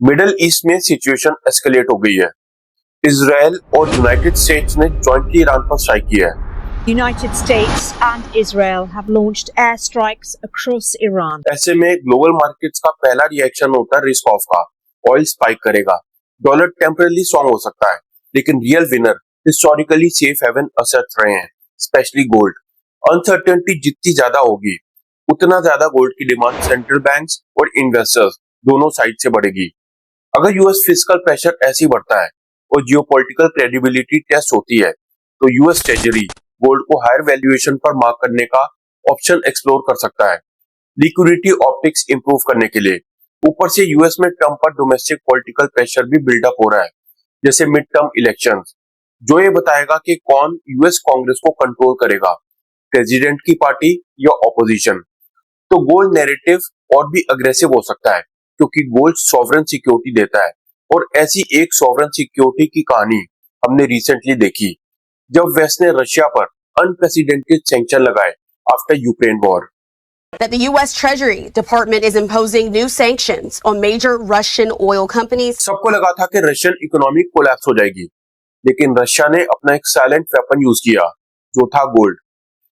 Middle east में situation escalate हो गई है। इजराइल और यूनाइटेड स्टेट्स ने जॉइंटली ईरान पर स्ट्राइक किया है। United States and Israel have launched airstrikes across Iran. ऐसे में ग्लोबल मार्केट्स का पहला रिएक्शन होता है रिस्क ऑफ का। ऑयल स्पाइक करेगा, डॉलर टेम्परली स्ट्रॉन्ग हो सकता है, लेकिन real winner historically safe haven assets रहे हैं, स्पेशली गोल्ड। अनसर्टेनिटी जितनी ज्यादा होगी उतना ज्यादा गोल्ड की डिमांड सेंट्रल बैंक्स और इन्वेस्टर्स दोनों साइड से बढ़ेगी। अगर यूएस फिस्कल प्रेशर ऐसे ही बढ़ता है और जियोपॉलिटिकल क्रेडिबिलिटी टेस्ट होती है तो यूएस ट्रेजरी गोल्ड को हायर वैल्यूएशन पर मार्क करने का ऑप्शन एक्सप्लोर कर सकता है, लिक्विडिटी ऑप्टिक्स इंप्रूव करने के लिए। ऊपर से यूएस में ट्रम्प पर डोमेस्टिक पॉलिटिकल प्रेशर भी बिल्डअप हो रहा है, जैसे मिड टर्म इलेक्शंस, जो ये बताएगा कि कौन यूएस कांग्रेस को कंट्रोल करेगा, प्रेसिडेंट की पार्टी या ऑपोजिशन। तो गोल्ड नैरेटिव और भी अग्रेसिव हो सकता है, क्योंकि गोल्ड सॉवरेन सिक्योरिटी देता है, और ऐसी एक सॉवरेन सिक्योरिटी की कहानी हमने रिसेंटली देखी जब वेस्ट ने रशिया पर अनप्रेसिडेंटेड सैंक्शन लगाए after Ukraine war. That the U.S. Treasury Department is imposing new sanctions on major Russian oil companies. सबको लगा था कि रशियन इकोनॉमी कोलैप्स हो जाएगी, लेकिन रशिया ने अपना एक साइलेंट वेपन यूज किया, जो था गोल्ड।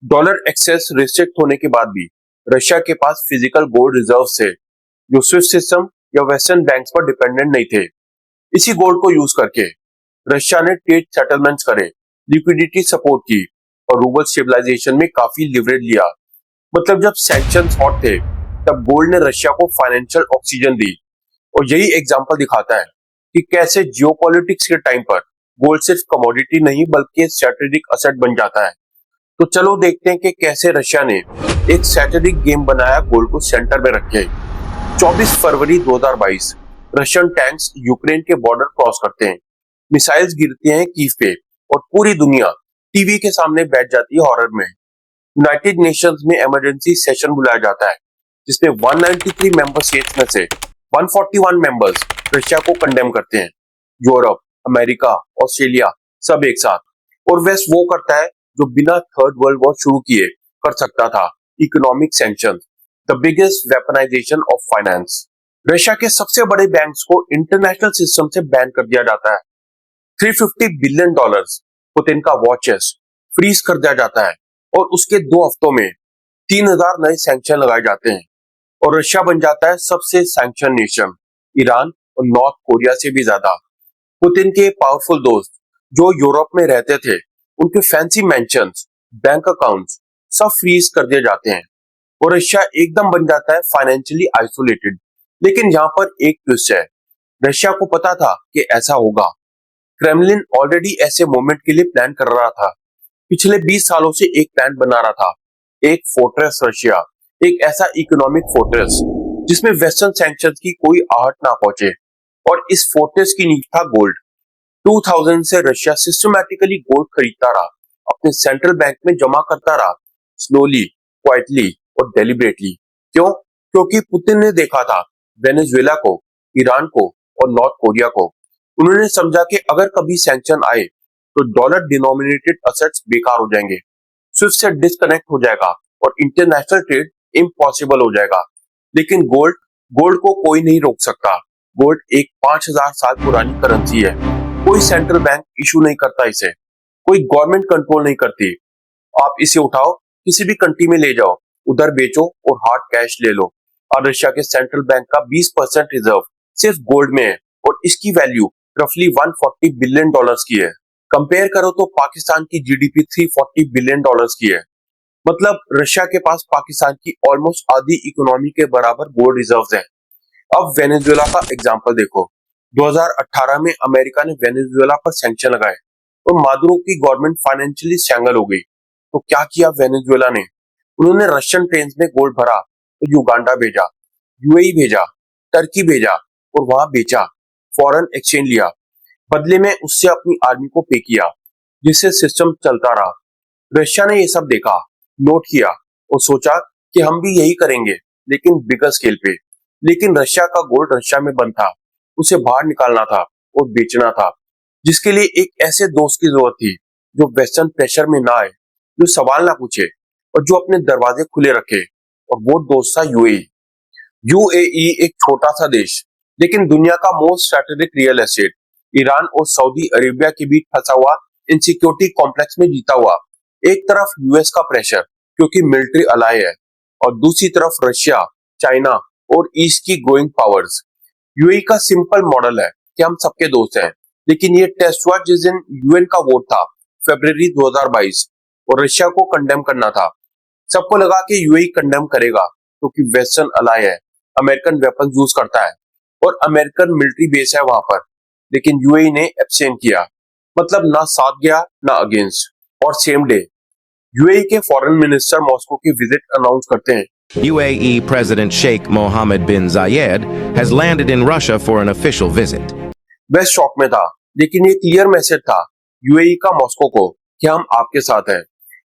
डॉलर एक्सेस रिस्ट्रिक्ट होने के बाद भी रशिया के पास फिजिकल गोल्ड रिजर्व थे, जो स्विफ्ट सिस्टम या वेस्टर्न बैंक्स पर डिपेंडेंट नहीं थे। इसी गोल्ड को यूज करके रशिया ने ट्रेड सेटलमेंट्स करे, लिक्विडिटी सपोर्ट की और रूबल स्टेबलाइजेशन में काफी लिवरेज लिया। मतलब जब सैंक्शंस हॉट थे तब गोल्ड ने रशिया को फाइनेंशियल ऑक्सीजन दी, और यही एग्जांपल दिखाता है कि कैसे जियोपॉलिटिक्स के टाइम पर गोल्ड सिर्फ कमोडिटी नहीं बल्कि स्ट्रेटेजिक असेट बन जाता है। तो चलो देखते हैं कि कैसे रशिया ने एक स्ट्रेटेजिक गेम बनाया गोल्ड को सेंटर में रखे। 24 फरवरी 2022 रशियन टैंक्स यूक्रेन के बॉर्डर क्रॉस करते हैं, मिसाइल्स गिरते हैं कीव पे और पूरी दुनिया टीवी के सामने बैठ जाती है हॉरर में। यूनाइटेड नेशंस में इमरजेंसी सेशन बुलाया जाता है, जिसमें 193 मेंबर स्टेट्स में से 141 मेंबर्स रशिया को कंडेम करते हैं। यूरोप, अमेरिका, ऑस्ट्रेलिया सब एक साथ, और वेस्ट वो करता है जो बिना थर्ड वर्ल्ड वॉर शुरू किए कर सकता था, economic sanctions, the biggest weaponisation of finance. Russia के सबसे बड़े बैंक्स को इंटरनेशनल सिस्टम से बैन कर दिया जाता है। 350 बिलियन डॉलर्स पुतिन का वॉर चेस्ट फ्रीज कर दिया जाता है, और उसके 2 हफ्तों में 3000 नए सैंक्शन लगाए जाते हैं, और रशिया बन जाता है सबसे सैंक्शन नेशन, ईरान और नॉर्थ कोरिया से भी ज्यादा। पुतिन के पावरफुल दोस्त जो यूरोप में रहते थे, उनके फैंसी मैंशंस, बैंक अकाउंट्स सब फ्रीज कर दिए जाते हैं, और रशिया एकदम बन जाता है फाइनेंशियली आइसोलेटेड। लेकिन यहाँ पर एक ट्विस्ट है, रशिया को पता था कि ऐसा होगा। क्रेमलिन ऑलरेडी ऐसे मोमेंट के लिए प्लान कर रहा था। पिछले 20 सालों से एक प्लान बना रहा था, एक फोर्ट्रेस रशिया, एक ऐसा इकोनॉमिक फोर्ट्रेस जिसमें वेस्टर्न सैंक्शंस की कोई आहट ना पहुंचे, और इस फोर्ट्रेस की नींव था गोल्ड। 2000 से रशिया सिस्टमैटिकली गोल्ड खरीदता रहा, अपने सेंट्रल बैंक में जमा करता रहा, स्लोली, क्वाइटली और डेलिबरेटली। क्यों? क्योंकि पुतिन ने देखा था वेनेजुएला को, ईरान को और नॉर्थ कोरिया को। उन्होंने समझा कि अगर कभी सैंक्शन आए तो डॉलर डिनोमिनेटेड असेट्स बेकार हो जाएंगे, स्विफ्ट से डिस्कनेक्ट हो जाएगा और इंटरनेशनल ट्रेड इम्पॉसिबल हो जाएगा। लेकिन गोल्ड को कोई नहीं रोक सकता। गोल्ड एक 5000 साल पुरानी करेंसी है, कोई सेंट्रल बैंक इशू नहीं करता इसे, कोई गवर्नमेंट कंट्रोल नहीं करती। आप इसे उठाओ, किसी भी कंट्री में ले जाओ, उधर बेचो और हार्ड कैश ले लो। और रशिया के सेंट्रल बैंक का 20% रिजर्व सिर्फ गोल्ड में है, और इसकी वैल्यू रफली 140 बिलियन डॉलर्स की है। कंपेयर करो तो पाकिस्तान की जीडीपी 340 बिलियन डॉलर्स की है। मतलब रशिया के पास पाकिस्तान की ऑलमोस्ट आधी इकोनॉमी के बराबर गोल्ड रिजर्व्स हैं। अब वेनेजुएला का एग्जांपल देखो। 2018 में अमेरिका ने वेनेजुएला पर सैंक्शन लगाए और मादुरो की गवर्नमेंट फाइनेंशियली स्ट्रैंगल हो गई। तो क्या किया वेनेजुएला ने? उन्होंने रशियन ट्रेन्स में गोल्ड भरा तो युगांडा भेजा, यूएई भेजा, टर्की भेजा और वहां बेचा, फॉरेन एक्सचेंज लिया, बदले में उससे अपनी आर्मी को पे किया, जिससे सिस्टम चलता रहा। रशिया ने ये सब देखा, नोट किया और सोचा कि हम भी यही करेंगे, लेकिन बिगर स्केल पे। लेकिन रशिया का गोल्ड रशिया में बंद था, उसे बाहर निकालना था और बेचना था, जिसके लिए एक ऐसे दोस्त की जरूरत थी जो वेस्टर्न प्रेशर में ना आए, जो सवाल ना पूछे और जो अपने दरवाजे खुले रखे, और वो दोस्त था यूएई। यूएई एक छोटा सा देश, लेकिन दुनिया का most strategic real estate Iran और सऊदी अरेबिया के बीच फंसा हुआ इनसिक्योरिटी कॉम्प्लेक्स में जीता हुआ। एक तरफ यूएस का प्रेशर क्योंकि मिलिट्री अलाय है, और दूसरी तरफ रशिया, चाइना और ईस्ट की ग्रोइंग पावर्स। यूएई का सिंपल मॉडल है कि हम सबके दोस्त हैं, लेकिन ये टेस्ट हुआ जिस दिन यूएन का वोट था फरवरी 2022 और रशिया को कंडेम करना था। सबको लगा कि यूएई कंडेम करेगा क्योंकि वेस्टर्न अलाय है, अमेरिकन वेपन यूज करता है और अमेरिकन मिलिट्री बेस है वहां पर, लेकिन यूएई ने एब्सटेन किया, मतलब ना साथ गया ना अगेंस्ट। और सेम डे यूएई के फॉरेन मिनिस्टर मॉस्को की विजिट अनाउंस करते हैं। UAE President Sheikh Mohammed bin Zayed has landed in Russia for an official visit. West shock में था, लेकिन ये क्लियर मैसेज था यूएई का मॉस्को को कि हम आपके साथ हैं।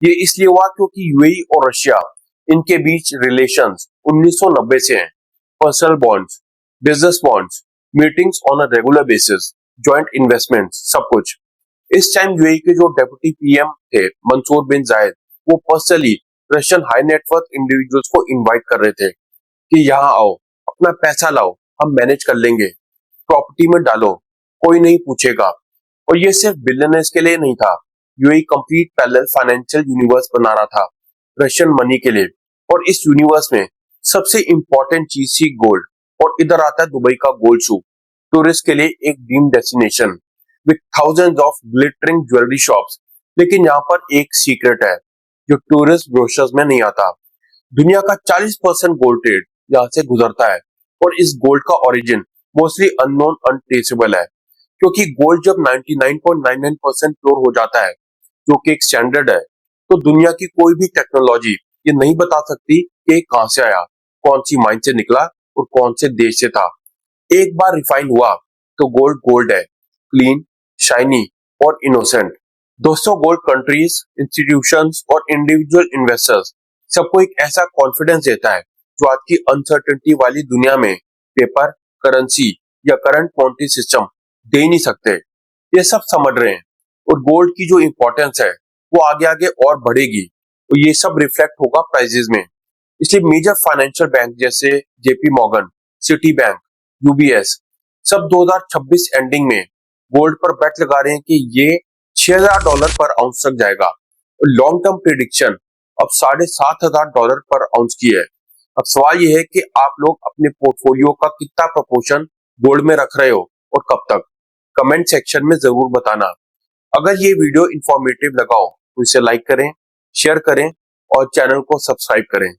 ये इसलिए हुआ क्योंकि यूएई और रशिया, इनके बीच रिलेशंस 1990 से हैं। Personal bonds, business bonds, meetings on a regular basis, joint investments, सब कुछ। इस टाइम यूएई के जो डेप्यूटी पीएम थे मंसूर बिन जायद, वो personally Russian high net worth individuals को इनवाइट कर रहे थे कि यहाँ आओ, अपना पैसा लाओ, हम मैनेज कर लेंगे, प्रॉपर्टी में डालो, कोई नहीं पूछेगा। और ये सिर्फ बिलियनर्स के लिए नहीं था, UAE complete parallel financial universe बना रहा था रशियन मनी के लिए। और इस यूनिवर्स में सबसे इंपॉर्टेंट चीज थी गोल्ड। और इधर आता है दुबई का गोल्ड शू, टूरिस्ट के लिए एक dream destination with thousands of glittering jewellery shops. लेकिन यहाँ पर एक सीक्रेट है जो टूरिस्ट ब्रोशर्स में नहीं आता। दुनिया का 40% गोल्ड ट्रेड यहाँ से गुजरता है, और इस गोल्ड का ओरिजिन मोस्टली अननोन, अनट्रेसेबल है, क्योंकि गोल्ड जब 99.99% प्योर हो जाता है, जो कि एक स्टैंडर्ड है, तो दुनिया की कोई भी टेक्नोलॉजी ये नहीं बता सकती कि ये कहां से आया, कौन सी माइन से निकला और कौन से देश से था। एक बार रिफाइन हुआ तो गोल्ड गोल्ड है, क्लीन, शाइनी और इनोसेंट। दोस्तों, गोल्ड कंट्रीज, इंस्टीट्यूशंस और इंडिविजुअल इन्वेस्टर्स सबको एक ऐसा कॉन्फिडेंस देता है जो आज की अनसर्टेनिटी वाली दुनिया में पेपर, करेंसी या करंट मॉनेटरी सिस्टम दे नहीं सकते। ये सब समझ रहे हैं, और गोल्ड की जो इंपॉर्टेंस है वो आगे आगे और बढ़ेगी, और ये सब रिफ्लेक्ट होगा प्राइसेस में। इसलिए मेजर फाइनेंशियल बैंक जैसे JP Morgan, city bank, UBS सब 2026 एंडिंग में गोल्ड पर बेट लगा रहे हैं कि ये $6,000 पर आउंस तक जाएगा। लॉन्ग टर्म प्रिडिक्शन अब $7,500 पर आउंस की है। अब सवाल यह है कि आप लोग अपने पोर्टफोलियो का कितना प्रपोर्शन गोल्ड में रख रहे हो और कब तक। कमेंट सेक्शन में जरूर बताना। अगर ये वीडियो इंफॉर्मेटिव लगा हो तो इसे लाइक करें, शेयर करें और चैनल को सब्सक्राइब करें।